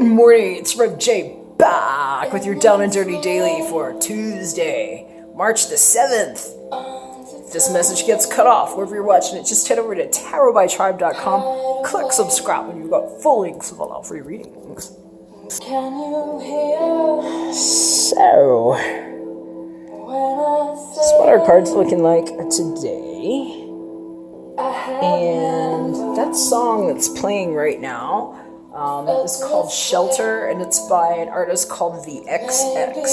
Good morning, it's Rev J back with your Down and Dirty Daily for Tuesday, March the 7th. If this message gets cut off wherever you're watching it, just head over to tarotbytribe.com, click subscribe, and you've got full links of all our free readings. So, this is what our card's looking like today. And that song that's playing right now is called Shelter, and it's by an artist called the XX.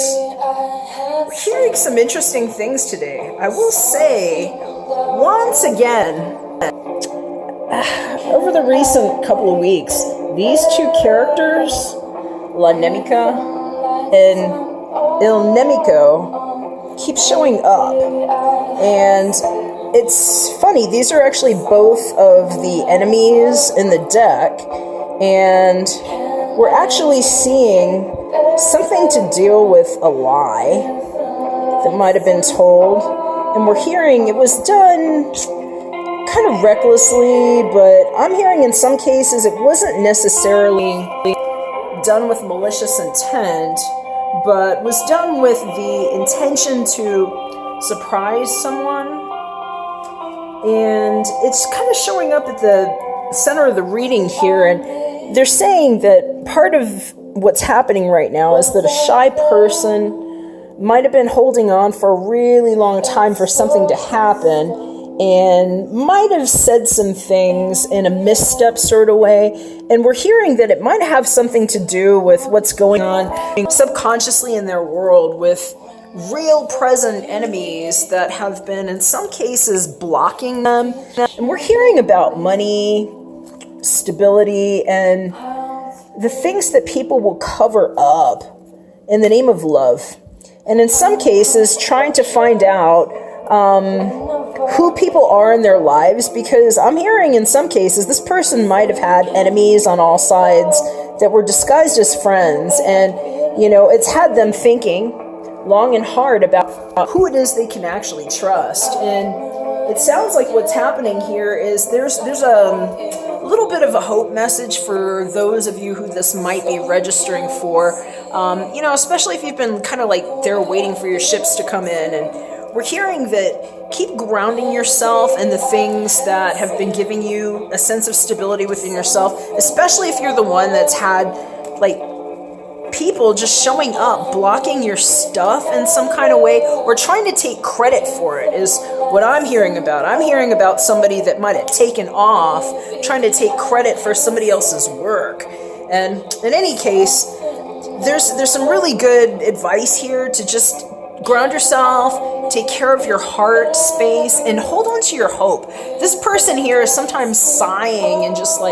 We're hearing some interesting things today. I will say, once again, over the recent couple of weeks, these two characters, La Nemica and Il Nemico, keep showing up. And it's funny, these are actually both of the enemies in the deck, and we're actually seeing something to deal with a lie that might have been told, and we're hearing it was done kind of recklessly, but I'm hearing in some cases it wasn't necessarily done with malicious intent, but was done with the intention to surprise someone. And it's kind of showing up at the center of the reading here, and they're saying that part of what's happening right now is that a shy person might have been holding on for a really long time for something to happen, and might have said some things in a misstep sort of way, and we're hearing that it might have something to do with what's going on subconsciously in their world with real present enemies that have been in some cases blocking them. And we're hearing about money, stability, and the things that people will cover up in the name of love, and in some cases trying to find out who people are in their lives, because I'm hearing in some cases this person might have had enemies on all sides that were disguised as friends, and it's had them thinking long and hard about who it is they can actually trust. And it sounds like what's happening here is there's a little bit of a hope message for those of you who this might be registering for, especially if you've been kind of like there waiting for your ships to come in. And we're hearing that keep grounding yourself in the things that have been giving you a sense of stability within yourself, especially if you're the one that's had people just showing up, blocking your stuff in some kind of way, or trying to take credit for it is what I'm hearing about. I'm hearing about somebody that might have taken off, trying to take credit for somebody else's work. And in any case, there's some really good advice here to just ground yourself, take care of your heart space, and hold on to your hope. This person here is sometimes sighing and just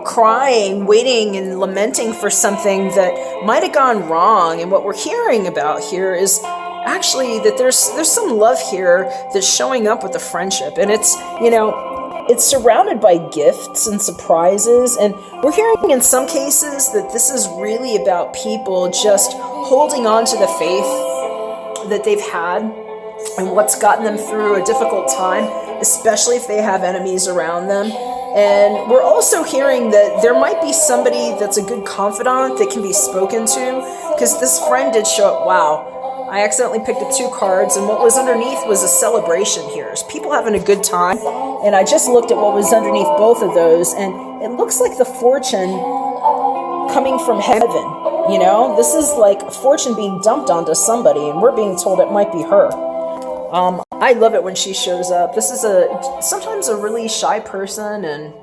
crying, waiting and lamenting for something that might have gone wrong. And what we're hearing about here is actually that there's some love here that's showing up with the friendship, and it's surrounded by gifts and surprises. And we're hearing in some cases that this is really about people just holding on to the faith that they've had and what's gotten them through a difficult time, especially if they have enemies around them. And we're also hearing that there might be somebody that's a good confidant that can be spoken to, because this friend did show up. Wow, I accidentally picked up two cards, and what was underneath was a celebration here. It's people having a good time, and I just looked at what was underneath both of those, and it looks like the fortune coming from heaven. This is like a fortune being dumped onto somebody, and we're being told it might be her. I love it when she shows up. This is sometimes a really shy person, and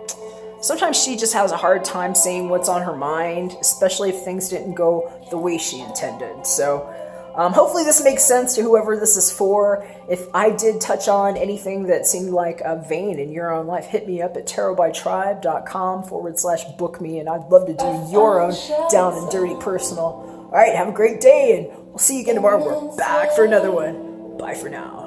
sometimes she just has a hard time saying what's on her mind, especially if things didn't go the way she intended. So hopefully this makes sense to whoever this is for. If I did touch on anything that seemed like a vein in your own life, hit me up at tarotbytribe.com/book me, and I'd love to do your own down and dirty personal. All right, have a great day, and we'll see you again tomorrow. We're back for another one. Bye for now.